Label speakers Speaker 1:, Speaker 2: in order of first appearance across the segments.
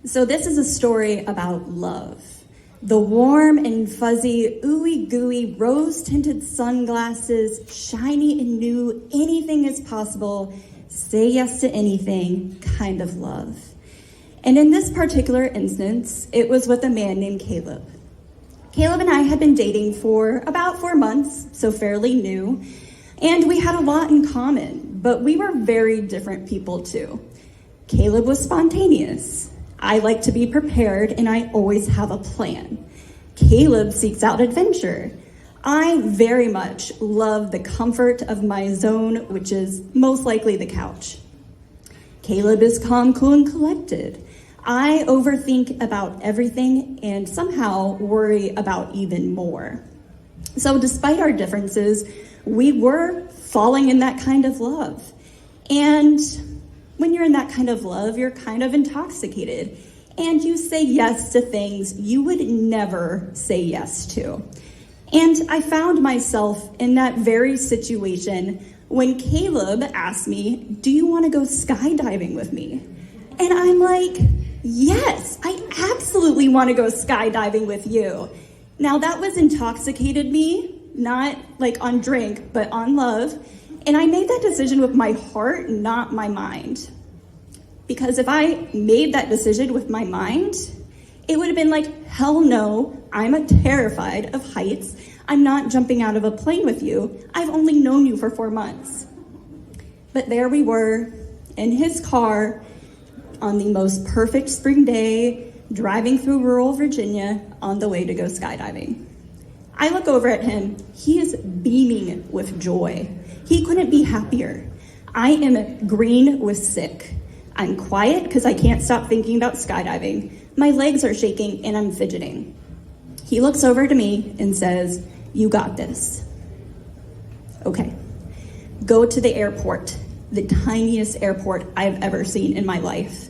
Speaker 1: So this is a story about love. The warm and fuzzy, ooey gooey, rose-tinted sunglasses, shiny and new, anything is possible, say yes to anything kind of love. And in this particular instance, it was with a man named Kaleb. Kaleb and I had been dating for about 4 months, so fairly new, and we had a lot in common, but we were very different people too. Kaleb was spontaneous. I like to be prepared, and I always have a plan. Kaleb seeks out adventure. I very much love the comfort of my zone, which is most likely the couch. Kaleb is calm, cool, and collected. I overthink about everything and somehow worry about even more. So despite our differences, we were falling in that kind of love. And when you're in that kind of love, you're kind of intoxicated, and you say yes to things you would never say yes to. And I found myself in that very situation when Kaleb asked me, "Do you want to go skydiving with me?" And I'm like, yes, I absolutely want to go skydiving with you. Now that was intoxicated me, not like on drink, but on love. And I made that decision with my heart, not my mind. Because if I made that decision with my mind, it would have been like, hell no, I'm terrified of heights. I'm not jumping out of a plane with you. I've only known you for 4 months. But there we were in his car on the most perfect spring day, driving through rural Virginia on the way to go skydiving. I look over at him. He is beaming with joy. He couldn't be happier. I am green with sick. I'm quiet because I can't stop thinking about skydiving. My legs are shaking and I'm fidgeting. He looks over to me and says, "You got this." Okay, go to the airport, the tiniest airport I've ever seen in my life.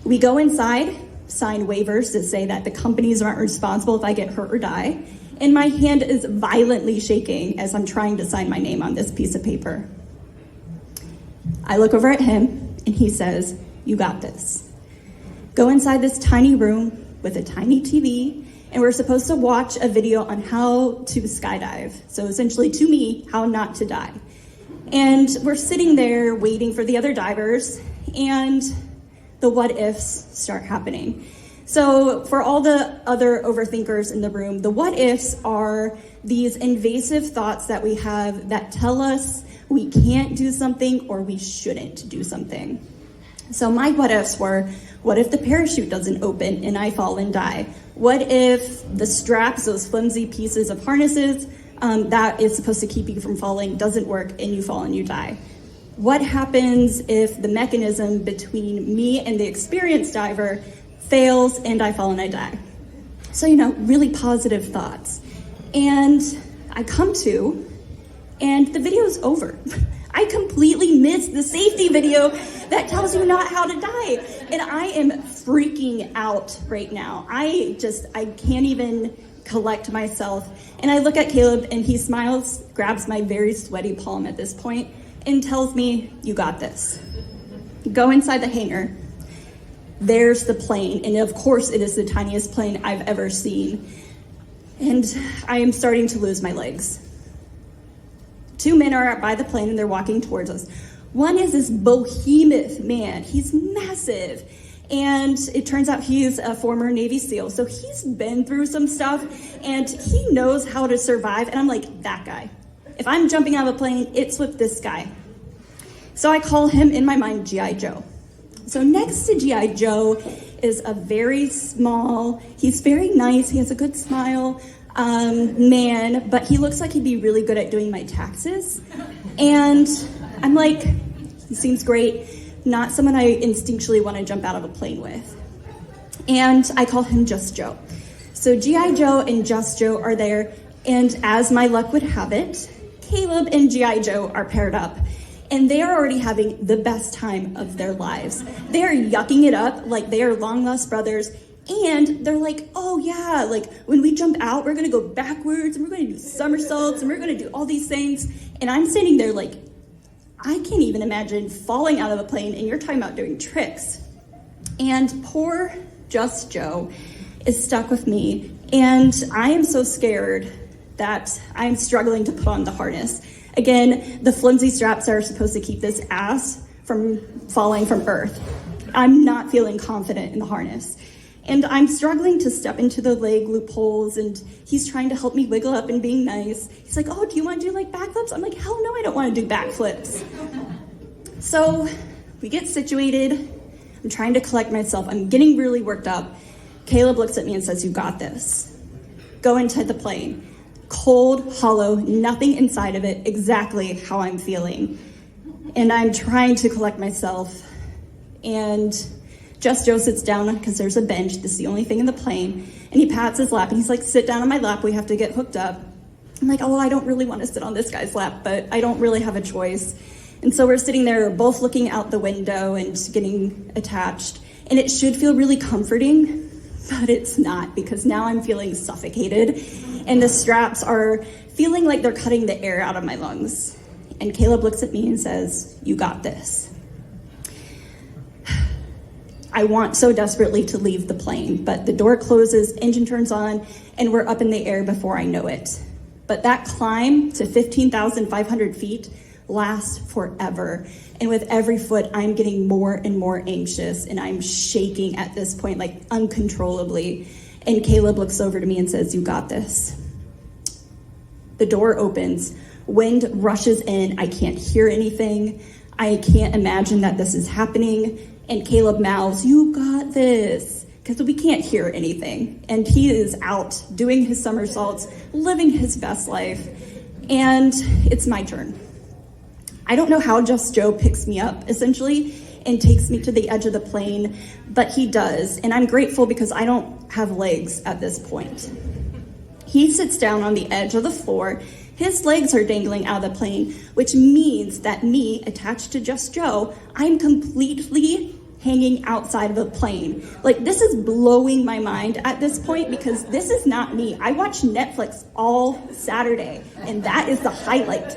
Speaker 1: We go inside, sign waivers to say that the companies aren't responsible if I get hurt or die, and my hand is violently shaking as I'm trying to sign my name on this piece of paper. I look over at him and he says, "You got this." Go inside this tiny room with a tiny TV, and we're supposed to watch a video on how to skydive. So essentially, to me, how not to die. And we're sitting there waiting for the other divers, and the what ifs start happening. So for all the other overthinkers in the room, the what ifs are these invasive thoughts that we have that tell us we can't do something or we shouldn't do something. So my what ifs were, what if the parachute doesn't open and I fall and die? What if the straps, those flimsy pieces of harnesses that is supposed to keep you from falling, doesn't work and you fall and you die? What happens if the mechanism between me and the experienced diver fails and I fall and I die? So, really positive thoughts. And I come to, and the video's over. I completely missed the safety video that tells you not how to die. And I am freaking out right now. I can't even collect myself. And I look at Kaleb and he smiles, grabs my very sweaty palm at this point, and tells me, "You got this." Go inside the hangar. There's the plane, and of course it is the tiniest plane I've ever seen. And I am starting to lose my legs. 2 men are by the plane and they're walking towards us. One is this behemoth man. He's massive. And it turns out he's a former Navy SEAL. So he's been through some stuff and he knows how to survive. And I'm like, that guy. If I'm jumping out of a plane, it's with this guy. So I call him in my mind G.I. Joe. So next to G.I. Joe is a very small, he's very nice, he has a good smile, man, but he looks like he'd be really good at doing my taxes. And I'm like, he seems great, not someone I instinctually want to jump out of a plane with. And I call him Just Joe. So G.I. Joe and Just Joe are there, and as my luck would have it, Kaleb and G.I. Joe are paired up. And they are already having the best time of their lives. They are yucking it up like they are long lost brothers. And they're like, oh yeah, like when we jump out, we're gonna go backwards and we're gonna do somersaults and we're gonna do all these things. And I'm standing there like, I can't even imagine falling out of a plane and you're talking about doing tricks. And poor Just Joe, is stuck with me, and I am so scared that I'm struggling to put on the harness. Again, the flimsy straps are supposed to keep this ass from falling from earth. I'm not feeling confident in the harness. And I'm struggling to step into the leg loopholes, and he's trying to help me wiggle up and being nice. He's like, oh, do you want to do like backflips? I'm like, hell no, I don't want to do backflips. So we get situated. I'm trying to collect myself. I'm getting really worked up. Kaleb looks at me and says, you got this. Go into the plane. Cold, hollow, nothing inside of it, exactly how I'm feeling. And I'm trying to collect myself. And Just Joe sits down because there's a bench. This is the only thing in the plane. And he pats his lap and he's like, sit down on my lap. We have to get hooked up. I'm like, oh, well, I don't really want to sit on this guy's lap, but I don't really have a choice. And so we're sitting there both looking out the window and getting attached. And it should feel really comforting, but it's not, because now I'm feeling suffocated. And the straps are feeling like they're cutting the air out of my lungs. And Kaleb looks at me and says, you got this. I want so desperately to leave the plane, but the door closes, engine turns on, and we're up in the air before I know it. But that climb to 15,500 feet lasts forever. And with every foot, I'm getting more and more anxious, and I'm shaking at this point, like uncontrollably. And Kaleb looks over to me and says, you got this. The door opens, wind rushes in, I can't hear anything. I can't imagine that this is happening. And Kaleb mouths, you got this, because we can't hear anything. And he is out doing his somersaults, living his best life. And it's my turn. I don't know how Just Joe picks me up, essentially, and takes me to the edge of the plane, but he does. And I'm grateful because I don't have legs at this point. He sits down on the edge of the floor. His legs are dangling out of the plane, which means that me, attached to Just Joe, I'm completely hanging outside of the plane. Like, this is blowing my mind at this point, because this is not me. I watch Netflix all Saturday, and that is the highlight.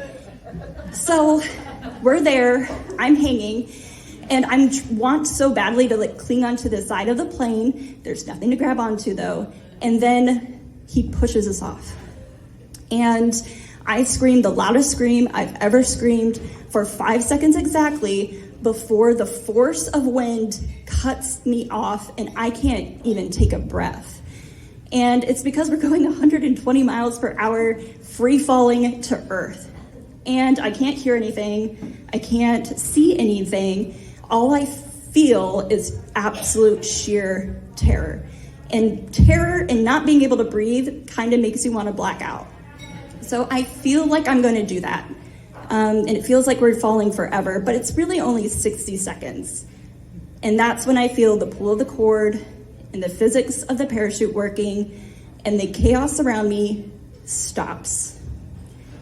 Speaker 1: So we're there, I'm hanging, and I want so badly to like cling onto the side of the plane. There's nothing to grab onto though. And then he pushes us off. And I screamed the loudest scream I've ever screamed for 5 seconds exactly before the force of wind cuts me off and I can't even take a breath. And it's because we're going 120 miles per hour, free falling to earth. And I can't hear anything. I can't see anything. All I feel is absolute sheer terror. And terror and not being able to breathe kind of makes you want to black out. So I feel like I'm going to do that. And it feels like we're falling forever, but it's really only 60 seconds. And that's when I feel the pull of the cord and the physics of the parachute working, and the chaos around me stops.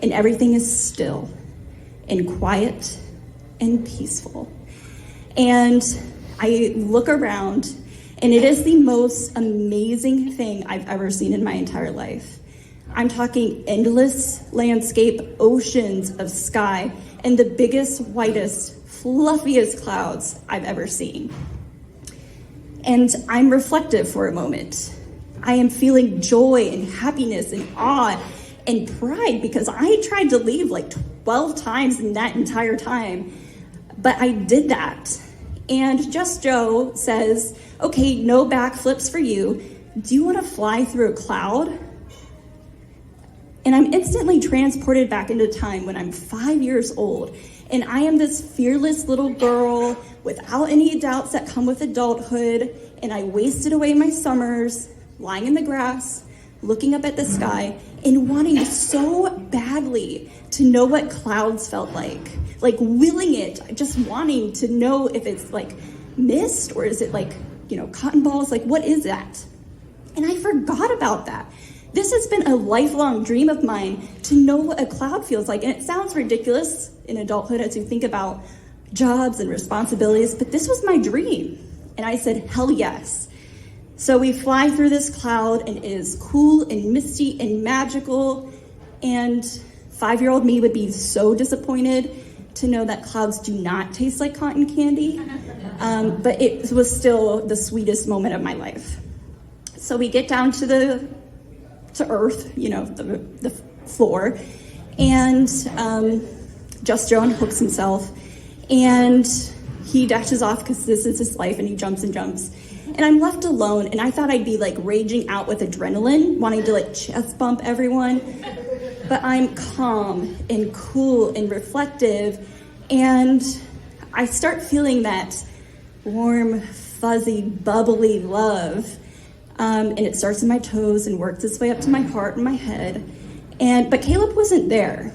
Speaker 1: And everything is still and quiet and peaceful. And I look around, and it is the most amazing thing I've ever seen in my entire life. I'm talking endless landscape, oceans of sky, and the biggest, whitest, fluffiest clouds I've ever seen. And I'm reflective for a moment. I am feeling joy and happiness and awe and pride, because I tried to leave like 12 times in that entire time, but I did that. And Just Joe says, okay, no backflips for you. Do you want to fly through a cloud? And I'm instantly transported back into time when I'm 5 years old. And I am this fearless little girl without any doubts that come with adulthood. And I wasted away my summers lying in the grass, looking up at the sky, and wanting so badly to know what clouds felt like willing it, just wanting to know if it's like mist or is it like, cotton balls, like what is that? And I forgot about that. This has been a lifelong dream of mine to know what a cloud feels like. And it sounds ridiculous in adulthood as you think about jobs and responsibilities, but this was my dream. And I said, hell yes. So we fly through this cloud, and it is cool and misty and magical. And 5-year-old me would be so disappointed to know that clouds do not taste like cotton candy, but it was still the sweetest moment of my life. So we get down to earth, the floor, and Just Joe unhooks himself, and he dashes off because this is his life, and he jumps and jumps. And I'm left alone, and I thought I'd be like raging out with adrenaline, wanting to like chest bump everyone. But I'm calm and cool and reflective, and I start feeling that warm, fuzzy, bubbly love. And it starts in my toes and works its way up to my heart and my head. But Kaleb wasn't there.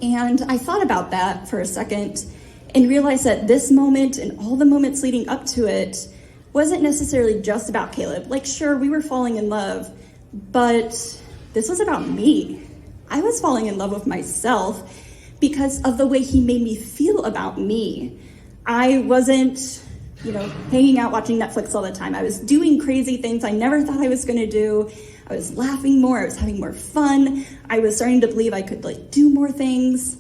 Speaker 1: And I thought about that for a second and realized that this moment and all the moments leading up to it wasn't necessarily just about Kaleb. Like, sure, we were falling in love, but this was about me. I was falling in love with myself because of the way he made me feel about me. I wasn't, hanging out watching Netflix all the time. I was doing crazy things I never thought I was going to do. I was laughing more. I was having more fun. I was starting to believe I could do more things.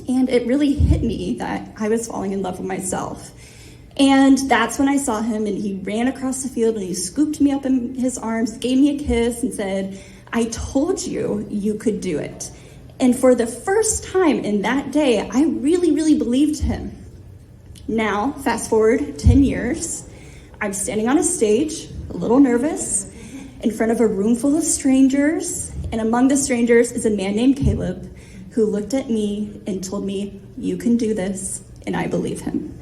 Speaker 1: And it really hit me that I was falling in love with myself. And that's when I saw him, and he ran across the field and he scooped me up in his arms, gave me a kiss, and said, "I told you you could do it." And for the first time in that day, I really, really believed him. Now, fast forward 10 years, I'm standing on a stage, a little nervous, in front of a room full of strangers, and among the strangers is a man named Kaleb, who looked at me and told me, "You can do this," and I believe him.